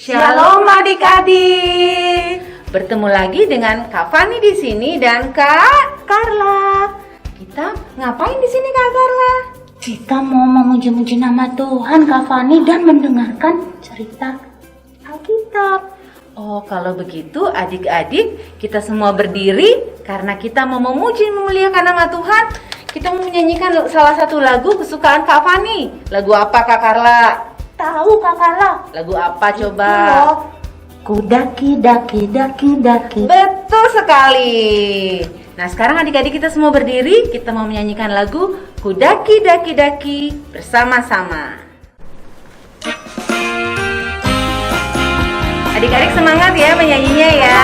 Shalom adik-adik. Bertemu lagi dengan Kak Fani di sini dan Kak Carla. Kita ngapain di sini Kak Carla? Kita mau memuji-muji nama Tuhan Kak Fani dan mendengarkan cerita Alkitab. Oh, kalau begitu adik-adik kita semua berdiri karena kita mau memuji memuliakan nama Tuhan. Kita mau menyanyikan salah satu lagu kesukaan Kak Fani. Lagu apa Kak Carla? Tahu Kak Carla? Lagu apa coba? Kudaki daki daki daki. Betul sekali. Nah sekarang adik-adik kita semua berdiri. Kita mau menyanyikan lagu Kudaki daki daki bersama-sama. Adik-adik semangat ya menyanyinya ya.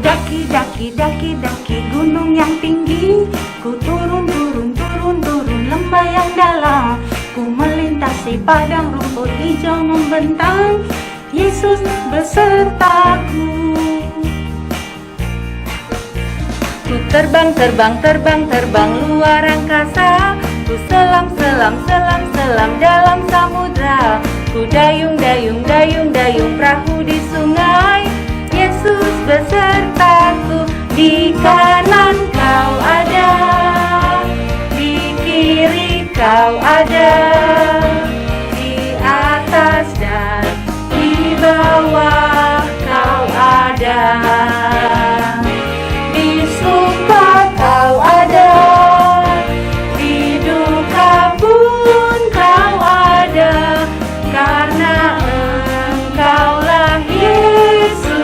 Daki daki daki daki gunung yang tinggi, ku turun turun turun turun lembah yang dalam, ku melintasi padang rumput hijau membentang, Yesus besertaku. Ku terbang terbang terbang terbang luar angkasa, ku selam selam selam selam dalam samudra, ku dayung dayung dayung dayung perahu di sungai, Yesus besertaku. Di kanan kau ada, di kiri kau ada, di atas dan di bawah kau ada, di suka kau ada, di duka pun kau ada, karena Engkaulah Yesusku.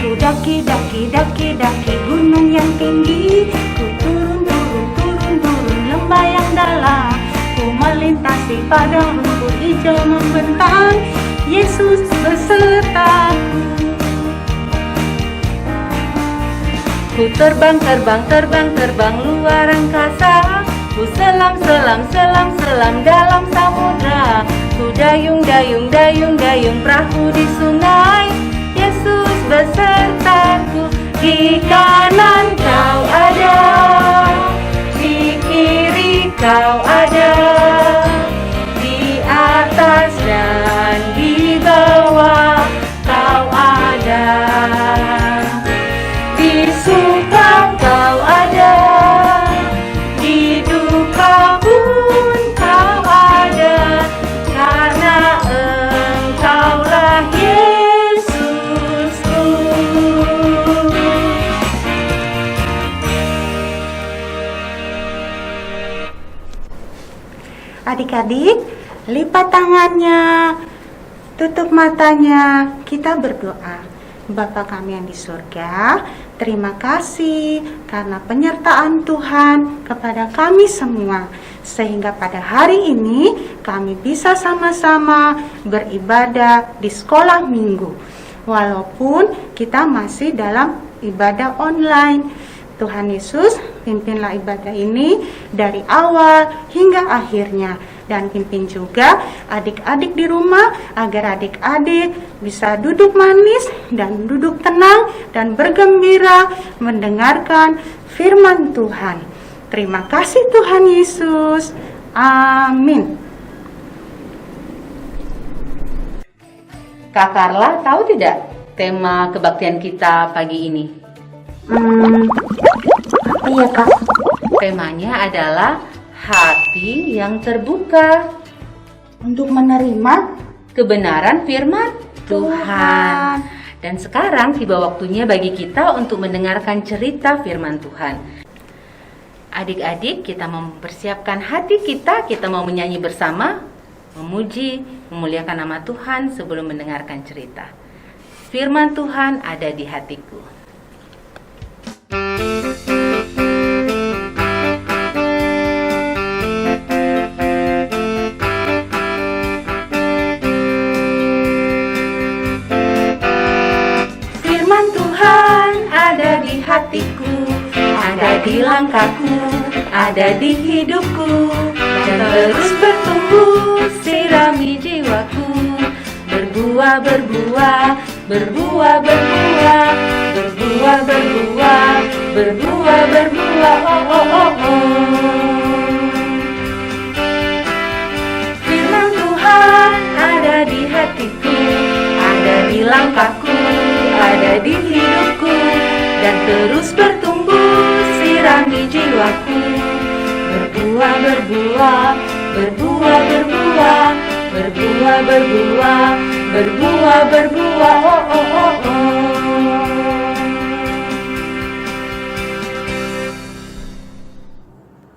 Ku daki daki daki daki gunung yang tinggi, ku turun turun turun turun lembah yang dalam, ku melintasi padang rumput hijau membentang, Yesus besertaku. Ku terbang terbang terbang terbang luar angkasa, ku selam selam selam selam dalam samudra, ku dayung dayung dayung dayung perahu di sungai, Yesus besertaku. Di kanan kau ada, di kiri kau ada, di atas dan di bawah kau ada, di suka kau ada, di duka pun kau ada, karena Engkaulah Yesusku. Adik-adik, lipat tangannya, tutup matanya, kita berdoa. Bapa kami yang di surga, terima kasih karena penyertaan Tuhan kepada kami semua, sehingga pada hari ini kami bisa sama-sama beribadah di sekolah minggu, walaupun kita masih dalam ibadah online. Tuhan Yesus, pimpinlah ibadah ini dari awal hingga akhirnya, dan pimpin juga adik-adik di rumah agar adik-adik bisa duduk manis dan duduk tenang dan bergembira mendengarkan firman Tuhan. Terima kasih Tuhan Yesus. Amin. Kak Carla tahu tidak tema kebaktian kita pagi ini? Apa ya Kak? Temanya adalah hati yang terbuka Untuk menerima kebenaran firman Tuhan. Dan sekarang tiba waktunya bagi kita untuk mendengarkan cerita firman Tuhan. Adik-adik, kita mempersiapkan hati kita mau menyanyi bersama, memuji, memuliakan nama Tuhan sebelum mendengarkan cerita. Firman Tuhan ada di hatiku. hatiku, ada di langkahku, ada di hidupku, dan terus bertumbuh, sirami jiwaku. Berbuah, berbuah, berbuah, berbuah, berbuah, berbuah, berbuah, berbuah, oh, oh, oh, oh. Firman Tuhan ada di hatiku, ada di langkahku, ada di hidupku, dan terus bertumbuh, sirami jiwaku. Berbuah, berbuah, berbuah, berbuah, berbuah, berbuah, berbuah, berbuah, oh, oh, oh, oh.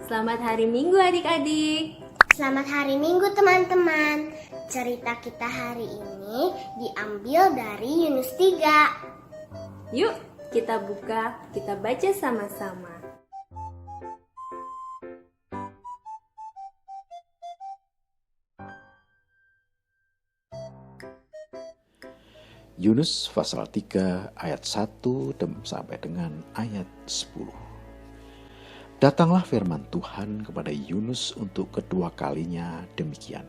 Selamat hari Minggu adik-adik. Selamat hari Minggu teman-teman. Cerita kita hari ini diambil dari Yunus 3. Yuk kita buka, kita baca sama-sama. Yunus pasal 3 ayat 1 sampai dengan ayat 10. Datanglah firman Tuhan kepada Yunus untuk kedua kalinya demikian.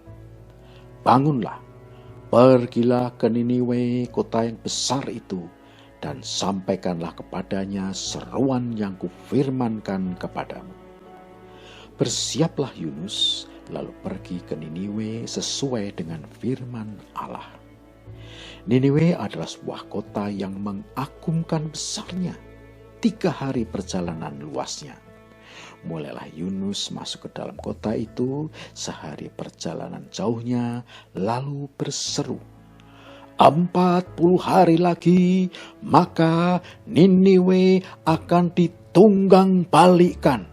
Bangunlah, pergilah ke Niniwe, kota yang besar itu, dan sampaikanlah kepadanya seruan yang kufirmankan kepadamu. Bersiaplah Yunus, lalu pergi ke Niniwe sesuai dengan firman Allah. Niniwe adalah sebuah kota yang mengagumkan besarnya, 3 hari perjalanan luasnya. Mulailah Yunus masuk ke dalam kota itu, sehari perjalanan jauhnya, lalu berseru, 40 hari lagi, maka Niniwe akan ditunggang balikkan.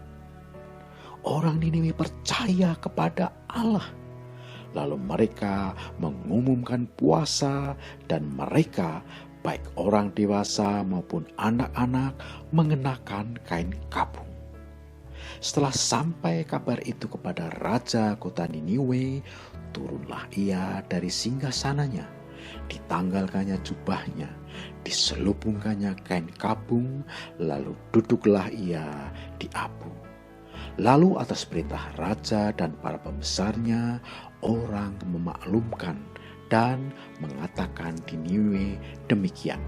Orang Niniwe percaya kepada Allah. Lalu mereka mengumumkan puasa dan mereka, baik orang dewasa maupun anak-anak, mengenakan kain kabung. Setelah sampai kabar itu kepada raja kota Niniwe, turunlah ia dari singgasananya, ditanggalkannya jubahnya, diselubungkannya kain kabung, lalu duduklah ia di abu. Lalu atas perintah raja dan para pembesarnya, orang memaklumkan dan mengatakan di Niniwe demikian.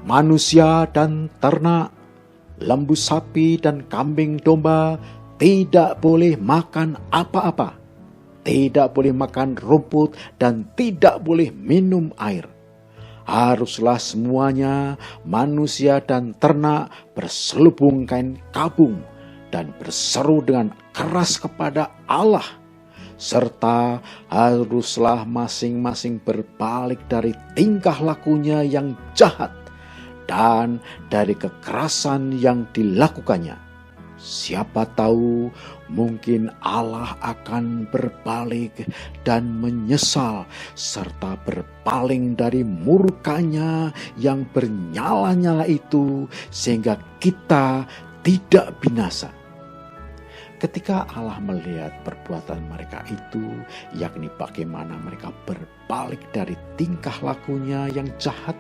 Manusia dan ternak, lembu sapi dan kambing domba tidak boleh makan apa-apa, tidak boleh makan rumput dan tidak boleh minum air. Haruslah semuanya, manusia dan ternak, berselubung kain kabung dan berseru dengan keras kepada Allah, serta haruslah masing-masing berbalik dari tingkah lakunya yang jahat dan dari kekerasan yang dilakukannya. Siapa tahu mungkin Allah akan berbalik dan menyesal serta berpaling dari murkanya yang bernyala-nyala itu, sehingga kita tidak binasa. Ketika Allah melihat perbuatan mereka itu, yakni bagaimana mereka berbalik dari tingkah lakunya yang jahat,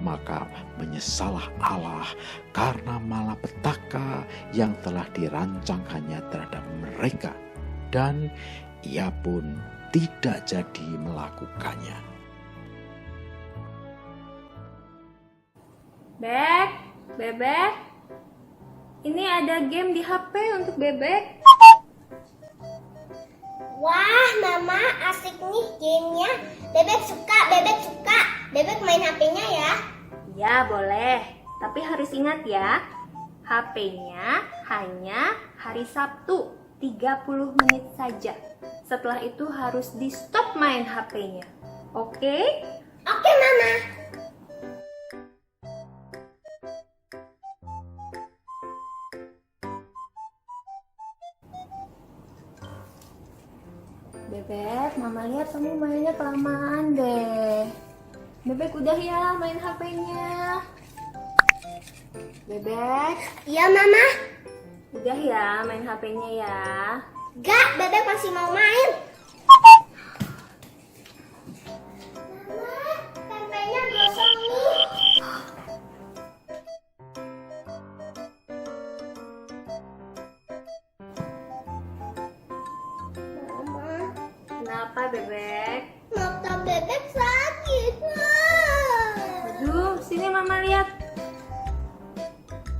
maka menyesalah Allah karena malapetaka yang telah dirancangkannya terhadap mereka, dan ia pun tidak jadi melakukannya. Bebek, ini ada game di HP untuk Bebek. Wah, Mama, asik nih gamenya. Bebek suka. Bebek main HP-nya ya. Ya, boleh. Tapi harus ingat ya, HP-nya hanya hari Sabtu 30 menit saja. Setelah itu harus di-stop main HP-nya. Oke? Oke, Mama. Bebek, Mama lihat kamu mainnya kelamaan deh. Bebek udah ya main HP-nya. Bebek, Iya, Mama. udah ya main HP-nya ya. Gak, Bebek masih mau main. Mama, tempenya gosong nih. Kenapa, Bebek? Mata bebek sakit, Ma. Aduh, sini Mama lihat.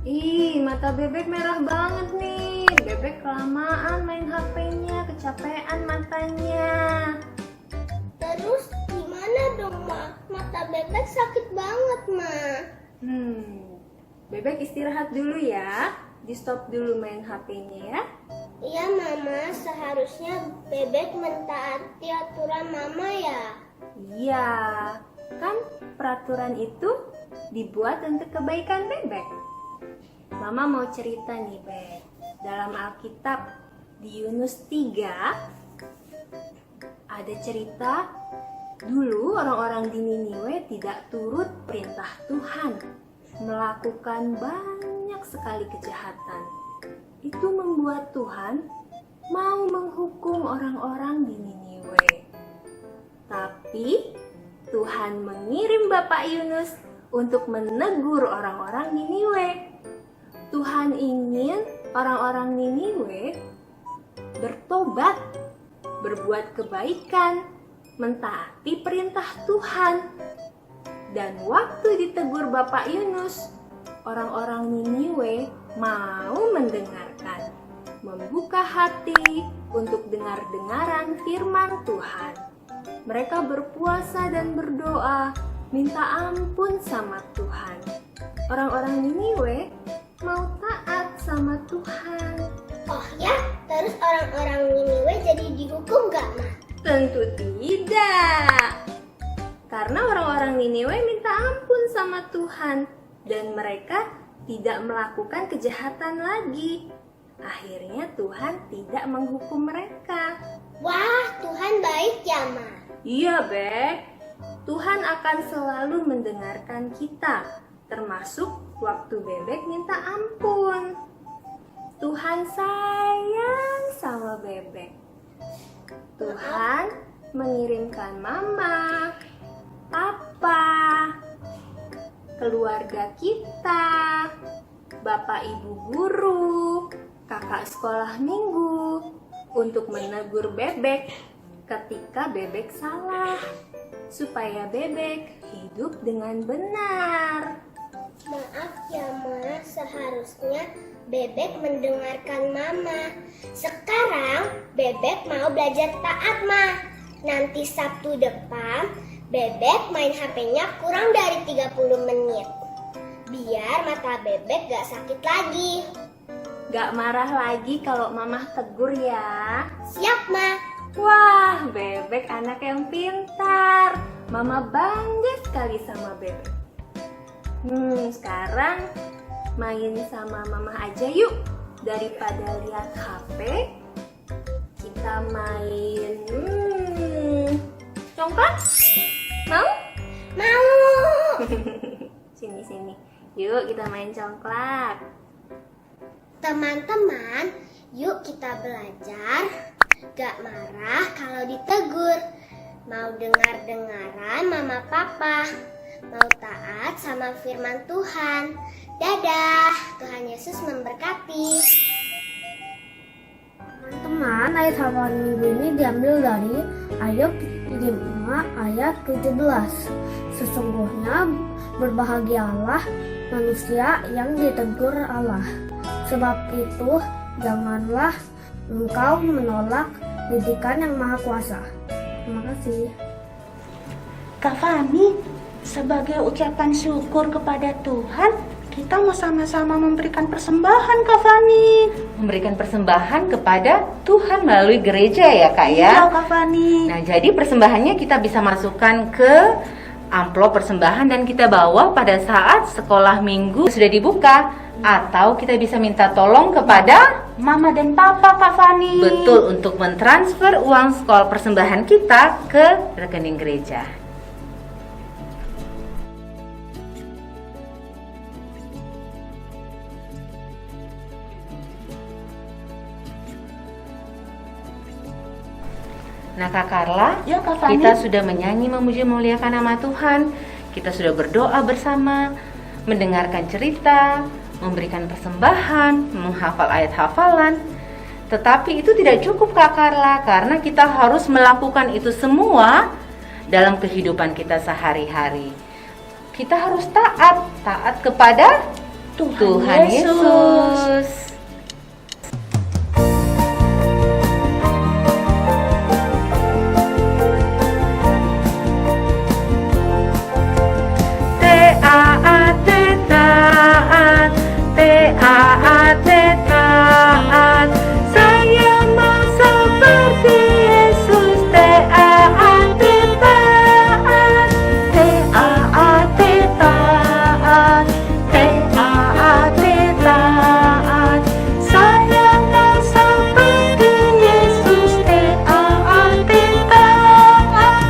Ih, mata Bebek merah banget nih. Bebek kelamaan main HP-nya, kecapean matanya. Terus gimana dong, Ma? Mata bebek sakit banget, Ma. Bebek istirahat dulu ya. Di stop dulu main HP-nya ya. Iya, Mama. Seharusnya bebek mentaati aturan Mama ya. Iya, kan peraturan itu dibuat untuk kebaikan Bebek. Mama mau cerita nih, Beb. Dalam Alkitab di Yunus 3 ada cerita dulu orang-orang di Niniwe tidak turut perintah Tuhan, melakukan banyak sekali kejahatan. Itu membuat Tuhan mau menghukum orang-orang di Niniwe. Tapi Tuhan mengirim Bapak Yunus untuk menegur orang-orang Niniwe. Tuhan ingin orang-orang Niniwe bertobat, berbuat kebaikan, mentaati perintah Tuhan. Dan waktu ditegur Bapak Yunus, orang-orang Niniwe mau mendengarkan, membuka hati untuk dengar-dengaran firman Tuhan. Mereka berpuasa dan berdoa, minta ampun sama Tuhan. Orang-orang Niniwe mau taat sama Tuhan. Oh ya, terus orang-orang Niniwe jadi dihukum gak, Ma? Tentu tidak. Karena orang-orang Niniwe minta ampun sama Tuhan dan mereka tidak melakukan kejahatan lagi. Akhirnya Tuhan tidak menghukum mereka. Wah, Tuhan baik ya, Ma. Iya, Bek. Tuhan akan selalu mendengarkan kita, termasuk waktu Bebek minta ampun. Tuhan sayang sama Bebek. Tuhan mengirimkan Mama, Papa, keluarga kita, Bapak Ibu guru, kakak sekolah minggu untuk menegur Bebek ketika Bebek salah, supaya Bebek hidup dengan benar. Maaf ya, Ma. Seharusnya Bebek mendengarkan Mama. Sekarang Bebek mau belajar taat, Ma. Nanti Sabtu depan Bebek main HP-nya kurang dari 30 menit. Biar mata Bebek gak sakit lagi. Gak marah lagi kalau Mama tegur ya. Siap, Ma. Wah, Bebek anak yang pintar. Mama bangga sekali sama Bebek. Sekarang main sama Mama aja yuk. Daripada lihat HP, kita main congklak. Mau? Mau. Sini. Yuk kita main congklak. Teman-teman, yuk kita belajar gak marah kalau ditegur. Mau dengar-dengaran Mama Papa. Mau taat sama firman Tuhan. Dadah, Tuhan Yesus memberkati. Teman-teman, ayat hafalan minggu ini diambil dari Ayub 5 ayat 17. Sesungguhnya berbahagialah manusia yang ditegur Allah. Sebab itu janganlah engkau menolak didikan yang Maha Kuasa. Terima kasih. Kak Fani, sebagai ucapan syukur kepada Tuhan, kita mau sama-sama memberikan persembahan, Kak Fani. Memberikan persembahan kepada Tuhan melalui gereja ya Kak ya. Iya, Kak Fani. Nah, jadi persembahannya kita bisa masukkan ke amplop persembahan dan kita bawa pada saat sekolah minggu sudah dibuka, atau kita bisa minta tolong kepada Mama dan Papa, Kak Fani. betul untuk mentransfer uang sekolah persembahan kita ke rekening gereja. Nah Kak Carla, Ya, Kak Fani. kita sudah menyanyi memuji memuliakan nama Tuhan. Kita sudah berdoa bersama, mendengarkan cerita, memberikan persembahan, menghafal ayat hafalan. Tetapi itu tidak cukup Kak Carla, karena kita harus melakukan itu semua dalam kehidupan kita sehari-hari. Kita harus taat kepada Tuhan Yesus. Taat, taat, taat, taat. Saya mau seperti Yesus. Taat, taat, taat, taat, taat, taat. Saya mau seperti Yesus. Taat, taat.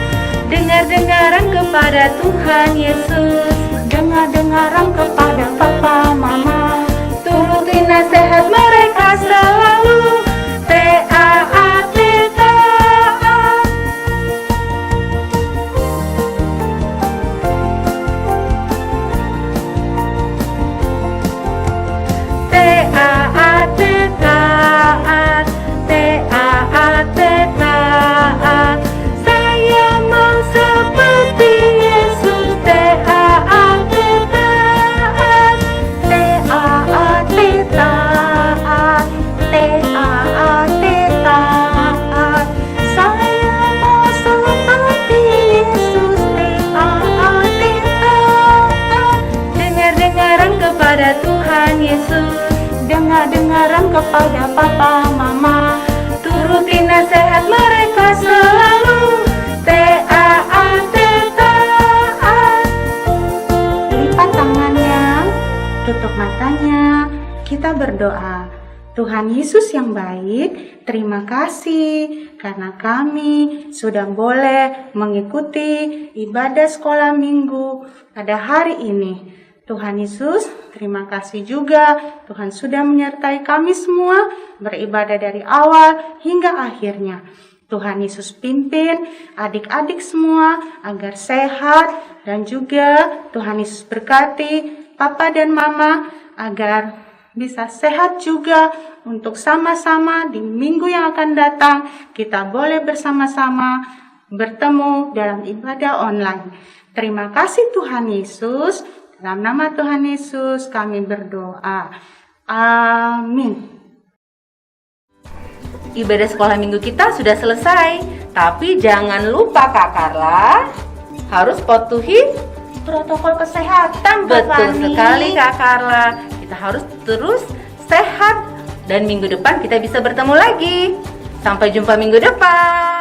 Dengar-dengaran kepada Tuhan Yesus. Dengar-dengaran kepada papa mama, Turuti nasihat mereka selalu. Taat, taat. Taat, taat, taat, taat. Saya mau seperti Yesus. Taat, taat, taat, taat, taat, taat. Saya mau seperti Yesus. Taat, taat. Dengar-dengaran kepada Tuhan Yesus. dengar-dengaran kepada papa mama, Turuti nasihat mereka selalu. Taat, taat. lipat tangannya, tutup matanya, kita berdoa. Tuhan Yesus yang baik, terima kasih karena kami sudah boleh mengikuti ibadah sekolah minggu pada hari ini. Tuhan Yesus, terima kasih juga Tuhan sudah menyertai kami semua beribadah dari awal hingga akhirnya. Tuhan Yesus pimpin adik-adik semua agar sehat, dan juga Tuhan Yesus berkati Papa dan Mama agar bisa sehat juga untuk sama-sama di minggu yang akan datang kita boleh bersama-sama bertemu dalam ibadah online. Terima kasih Tuhan Yesus. Dalam nama Tuhan Yesus kami berdoa. Amin. Ibadah sekolah minggu kita sudah selesai. Tapi jangan lupa Kak Carla, harus patuhi Protokol kesehatan betul Fani. sekali Kak Carla. Kita harus terus sehat dan minggu depan kita bisa bertemu lagi. Sampai jumpa minggu depan.